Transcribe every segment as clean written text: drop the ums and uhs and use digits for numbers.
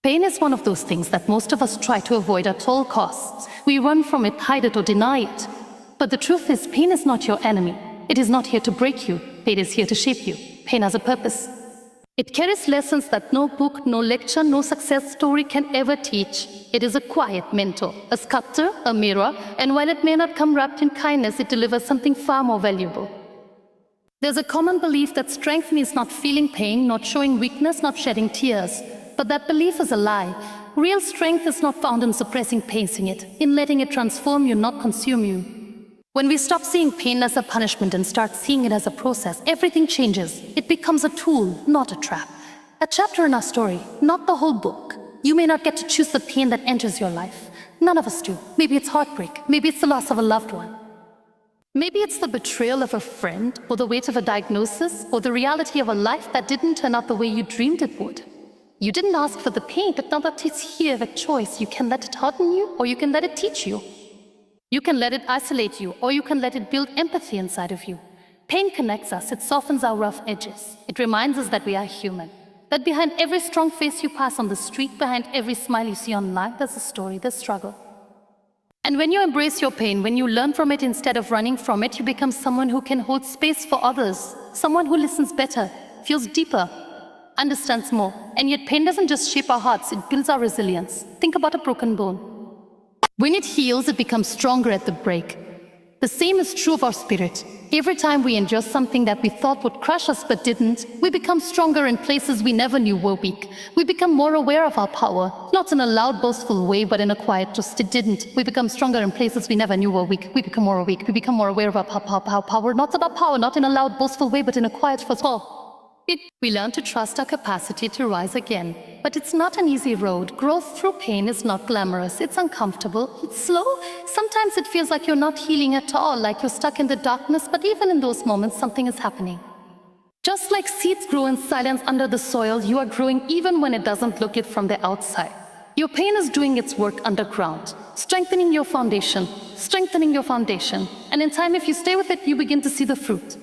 Pain is one of those things that most of us try to avoid at all costs. We run from it, hide it, or deny it. But the truth is, pain is not your enemy. It is not here to break you. Pain is here to shape you. Pain has a purpose. It carries lessons that no book, no lecture, no success story can ever teach. It is a quiet mentor, a sculptor, a mirror, and while it may not come wrapped in kindness, it delivers something far more valuable. There's a common belief that strength means not feeling pain, not showing weakness, not shedding tears. But that belief is a lie. Real strength is not found in suppressing pain, in letting it transform you, not consume you. When we stop seeing pain as a punishment and start seeing it as a process, everything changes. It becomes a tool, not a trap. A chapter in our story, not the whole book. You may not get to choose the pain that enters your life. None of us do. Maybe it's heartbreak. Maybe it's the loss of a loved one. Maybe it's the betrayal of a friend, or the weight of a diagnosis, or the reality of a life that didn't turn out the way you dreamed it would. You didn't ask for the pain, but now that it's here, the choice. You can let it harden you, or you can let it teach you. You can let it isolate you, or you can let it build empathy inside of you. Pain connects us, it softens our rough edges. It reminds us that we are human. That behind every strong face you pass on the street, behind every smile you see online, there's a story, there's struggle. And when you embrace your pain, when you learn from it instead of running from it, you become someone who can hold space for others. Someone who listens better, feels deeper, understands more. And yet pain doesn't just shape our hearts, it builds our resilience. Think about a broken bone. When it heals, it becomes stronger at the break. The same is true of our spirit. Every time we endure something that we thought would crush us but didn't, we become stronger in places we never knew were weak. We become more aware of our power, not in a loud, boastful way, but in a quiet, just it didn't. We become stronger in places we never knew were weak. We become more awake. We become more aware of our power, not about power, not in a loud, boastful way, but in a quiet, we learn to trust our capacity to rise again. But it's not an easy road. Growth through pain is not glamorous. It's uncomfortable. It's slow. Sometimes it feels like you're not healing at all, like you're stuck in the darkness, but even in those moments, something is happening. Just like seeds grow in silence under the soil, you are growing even when it doesn't look it from the outside. Your pain is doing its work underground, strengthening your foundation. And in time, if you stay with it, you begin to see the fruit.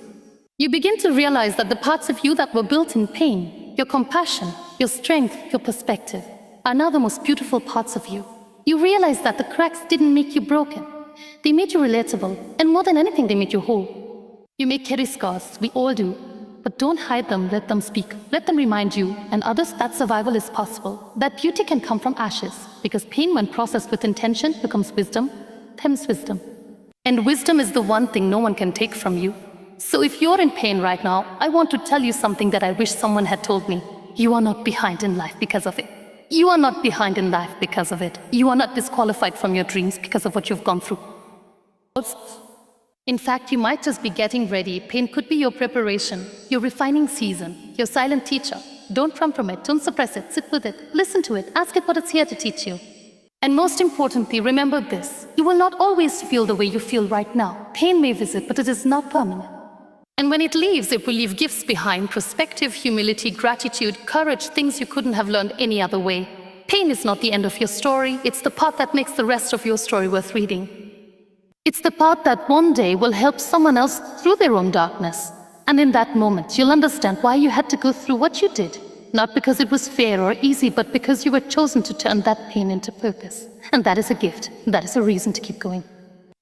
You begin to realize that the parts of you that were built in pain, your compassion, your strength, your perspective, are now the most beautiful parts of you. You realize that the cracks didn't make you broken. They made you relatable, and more than anything, they made you whole. You may carry scars, we all do, but don't hide them, let them speak. Let them remind you, and others, that survival is possible. That beauty can come from ashes, because pain, when processed with intention, becomes wisdom, Them's wisdom. And wisdom is the one thing no one can take from you. So if you're in pain right now, I want to tell you something that I wish someone had told me. You are not behind in life because of it. You are not behind in life because of it. You are not disqualified from your dreams because of what you've gone through. In fact, you might just be getting ready. Pain could be your preparation, your refining season, your silent teacher. Don't run from it, don't suppress it, sit with it, listen to it, ask it what it's here to teach you. And most importantly, remember this. You will not always feel the way you feel right now. Pain may visit, but it is not permanent. And when it leaves, it will leave gifts behind: perspective, humility, gratitude, courage, things you couldn't have learned any other way. Pain is not the end of your story. It's the part that makes the rest of your story worth reading. It's the part that one day will help someone else through their own darkness. And in that moment, you'll understand why you had to go through what you did. Not because it was fair or easy, but because you were chosen to turn that pain into purpose. And that is a gift. That is a reason to keep going.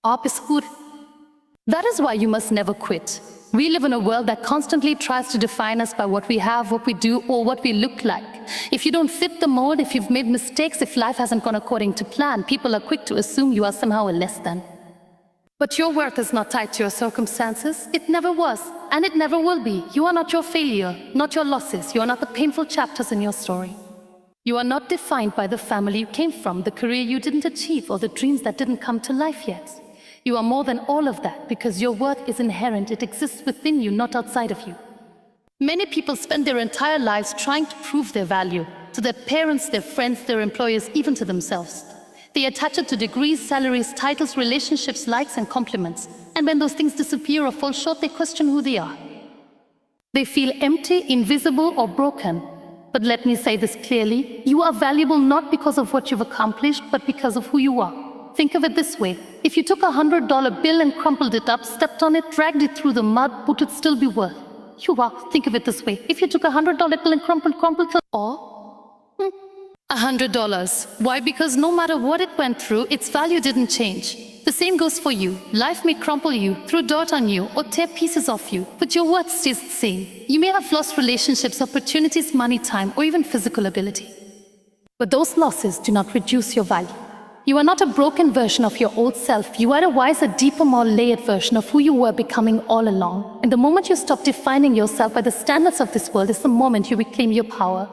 That is why you must never quit. We live in a world that constantly tries to define us by what we have, what we do, or what we look like. If you don't fit the mold, if you've made mistakes, if life hasn't gone according to plan, people are quick to assume you are somehow a less than. But your worth is not tied to your circumstances. It never was, and it never will be. You are not your failure, not your losses. You are not the painful chapters in your story. You are not defined by the family you came from, the career you didn't achieve, or the dreams that didn't come to life yet. You are more than all of that, because your worth is inherent. It exists within you, not outside of you. Many people spend their entire lives trying to prove their value to their parents, their friends, their employers, even to themselves. They attach it to degrees, salaries, titles, relationships, likes, and compliments. And when those things disappear or fall short, they question who they are. They feel empty, invisible, or broken. But let me say this clearly: you are valuable not because of what you've accomplished, but because of who you are. Think of it this way. If you took a $100 bill and crumpled it up, stepped on it, dragged it through the mud, would it still be worth? You are. Think of it this way. If you took a $100 bill and crumpled it, or $100. Why? Because no matter what it went through, its value didn't change. The same goes for you. Life may crumple you, throw dirt on you, or tear pieces off you, but your worth stays the same. You may have lost relationships, opportunities, money, time, or even physical ability. But those losses do not reduce your value. You are not a broken version of your old self. You are a wiser, deeper, more layered version of who you were becoming all along. And the moment you stop defining yourself by the standards of this world is the moment you reclaim your power.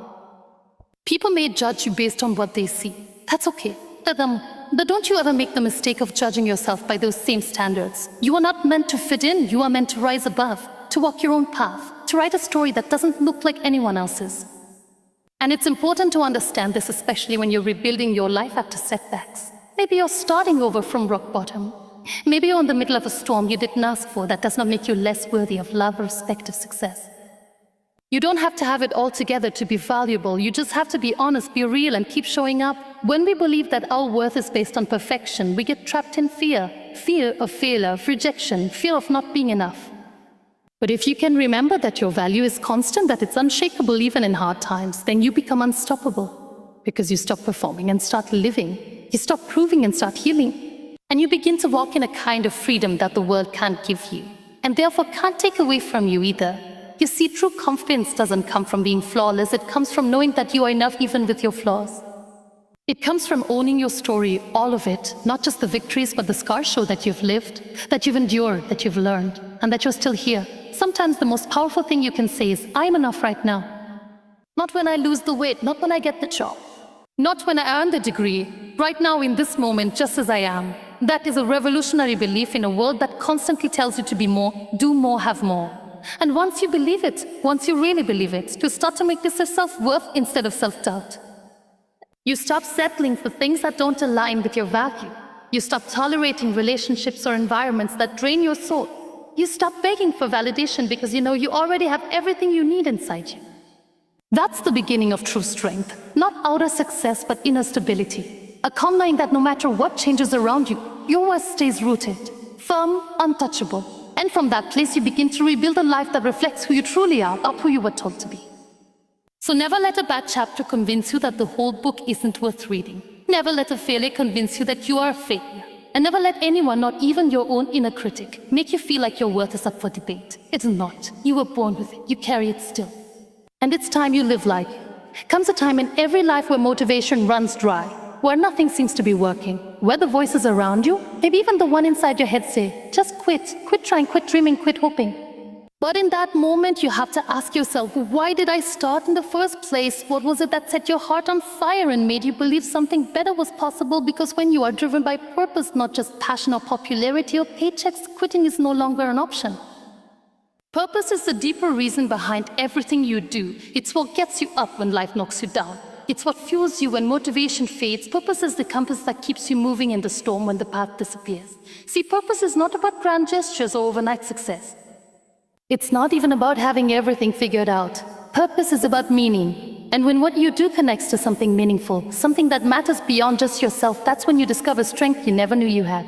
People may judge you based on what they see. That's okay. Let them. But don't you ever make the mistake of judging yourself by those same standards. You are not meant to fit in. You are meant to rise above, to walk your own path, to write a story that doesn't look like anyone else's. And it's important to understand this, especially when you're rebuilding your life after setbacks. Maybe you're starting over from rock bottom. Maybe you're in the middle of a storm you didn't ask for. That does not make you less worthy of love, respect, or success. You don't have to have it all together to be valuable. You just have to be honest, be real, and keep showing up. When we believe that our worth is based on perfection, we get trapped in fear. Fear of failure, of rejection, fear of not being enough. But if you can remember that your value is constant, that it's unshakable even in hard times, then you become unstoppable. Because you stop performing and start living. You stop proving and start healing. And you begin to walk in a kind of freedom that the world can't give you, and therefore can't take away from you either. You see, true confidence doesn't come from being flawless. It comes from knowing that you are enough even with your flaws. It comes from owning your story, all of it, not just the victories, but the scars show that you've lived, that you've endured, that you've learned, and that you're still here. Sometimes the most powerful thing you can say is, I'm enough right now. Not when I lose the weight, not when I get the job, not when I earn the degree. Right now, in this moment, just as I am. That is a revolutionary belief in a world that constantly tells you to be more, do more, have more. And once you believe it, once you really believe it, to start to make this a self-worth instead of self-doubt. You stop settling for things that don't align with your value. You stop tolerating relationships or environments that drain your soul. You stop begging for validation because you know you already have everything you need inside you. That's the beginning of true strength. Not outer success, but inner stability. A calm knowing that no matter what changes around you, your worth stays rooted, firm, untouchable. And from that place, you begin to rebuild a life that reflects who you truly are, not who you were told to be. So never let a bad chapter convince you that the whole book isn't worth reading. Never let a failure convince you that you are a failure. And never let anyone, not even your own inner critic, make you feel like your worth is up for debate. It's not. You were born with it. You carry it still. And it's time you live like it. Comes a time in every life where motivation runs dry, where nothing seems to be working, where the voices around you, maybe even the one inside your head say, just quit trying, quit dreaming, quit hoping. But in that moment, you have to ask yourself, why did I start in the first place? What was it that set your heart on fire and made you believe something better was possible? Because when you are driven by purpose, not just passion or popularity or paychecks, quitting is no longer an option. Purpose is the deeper reason behind everything you do. It's what gets you up when life knocks you down. It's what fuels you when motivation fades. Purpose is the compass that keeps you moving in the storm when the path disappears. See, purpose is not about grand gestures or overnight success. It's not even about having everything figured out. Purpose is about meaning. And when what you do connects to something meaningful, something that matters beyond just yourself, that's when you discover strength you never knew you had.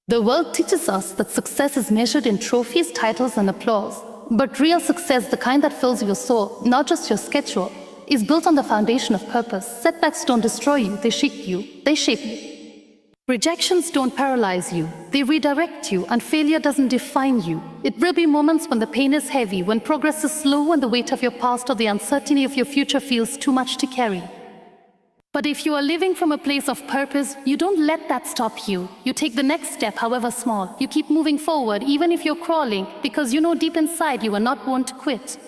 The world teaches us that success is measured in trophies, titles, and applause. But real success, the kind that fills your soul, not just your schedule, is built on the foundation of purpose. Setbacks don't destroy you, they shape you, they shape you. Rejections don't paralyze you, they redirect you, and failure doesn't define you. It will be moments when the pain is heavy, when progress is slow, and the weight of your past or the uncertainty of your future feels too much to carry. But if you are living from a place of purpose, you don't let that stop you. You take the next step, however small. You keep moving forward, even if you're crawling, because you know deep inside you are not born to quit.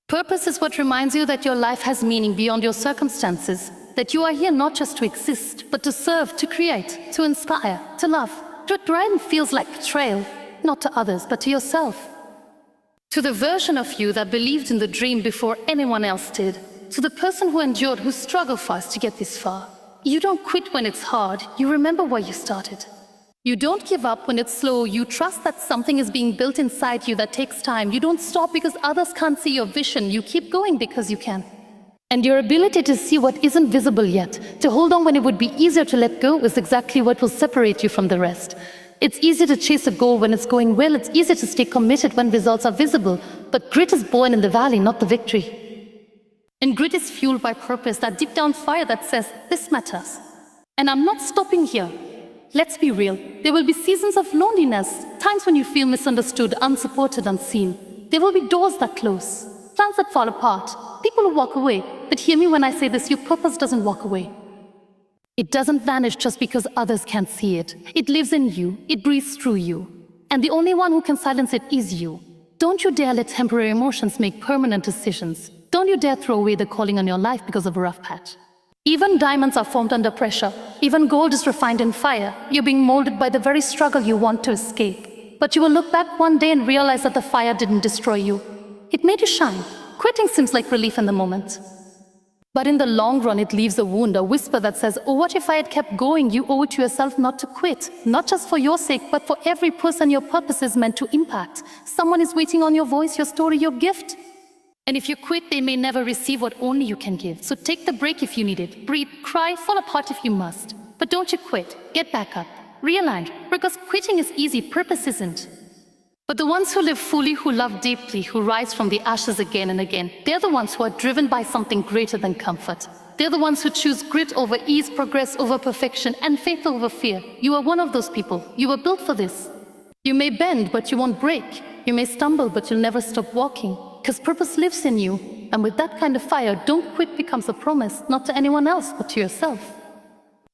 Purpose is what reminds you that your life has meaning beyond your circumstances, that you are here not just to exist, but to serve, to create, to inspire, to love. Dread feels like betrayal, not to others, but to yourself. To the version of you that believed in the dream before anyone else did. To the person who endured, who struggled fast to get this far. You don't quit when it's hard, you remember why you started. You don't give up when it's slow, you trust that something is being built inside you that takes time. You don't stop because others can't see your vision, you keep going because you can. And your ability to see what isn't visible yet, to hold on when it would be easier to let go, is exactly what will separate you from the rest. It's easy to chase a goal when it's going well, it's easy to stay committed when results are visible, but grit is born in the valley, not the victory. And grit is fueled by purpose, that deep down fire that says, this matters. And I'm not stopping here. Let's be real. There will be seasons of loneliness, times when you feel misunderstood, unsupported, unseen. There will be doors that close, plans that fall apart, people who walk away. But hear me when I say this, your purpose doesn't walk away. It doesn't vanish just because others can't see it. It lives in you, it breathes through you. And the only one who can silence it is you. Don't you dare let temporary emotions make permanent decisions. Don't you dare throw away the calling on your life because of a rough patch. Even diamonds are formed under pressure. Even gold is refined in fire. You're being molded by the very struggle you want to escape. But you will look back one day and realize that the fire didn't destroy you. It made you shine. Quitting seems like relief in the moment. But in the long run, it leaves a wound, a whisper that says, oh, what if I had kept going? You owe it to yourself not to quit. Not just for your sake, but for every person your purpose is meant to impact. Someone is waiting on your voice, your story, your gift. And if you quit, they may never receive what only you can give. So take the break if you need it. Breathe, cry, fall apart if you must. But don't you quit. Get back up. Realign. Because quitting is easy, purpose isn't. But the ones who live fully, who love deeply, who rise from the ashes again and again, they're the ones who are driven by something greater than comfort. They're the ones who choose grit over ease, progress over perfection, and faith over fear. You are one of those people. You were built for this. You may bend, but you won't break. You may stumble, but you'll never stop walking. Because purpose lives in you. And with that kind of fire, don't quit becomes a promise, not to anyone else, but to yourself.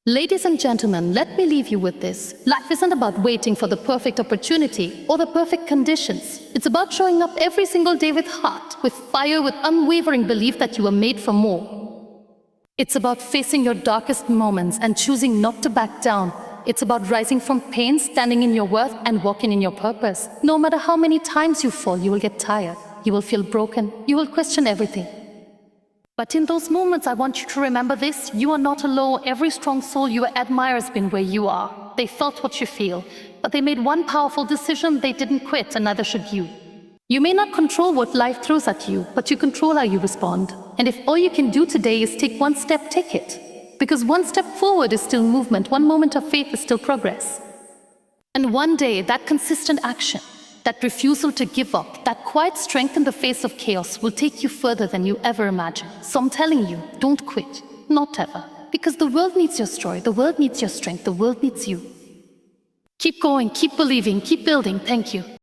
Ladies and gentlemen, let me leave you with this. Life isn't about waiting for the perfect opportunity or the perfect conditions. It's about showing up every single day with heart, with fire, with unwavering belief that you were made for more. It's about facing your darkest moments and choosing not to back down. It's about rising from pain, standing in your worth, and walking in your purpose. No matter how many times you fall, you will get tired. You will feel broken. You will question everything. But in those moments, I want you to remember this. You are not alone. Every strong soul you admire has been where you are. They felt what you feel, but they made one powerful decision. They didn't quit, and neither should you. You may not control what life throws at you, but you control how you respond. And if all you can do today is take one step, take it. Because one step forward is still movement. One moment of faith is still progress. And one day, that consistent action, that refusal to give up, that quiet strength in the face of chaos will take you further than you ever imagined. So I'm telling you, don't quit. Not ever. Because the world needs your story. The world needs your strength. The world needs you. Keep going, keep believing, keep building. Thank you.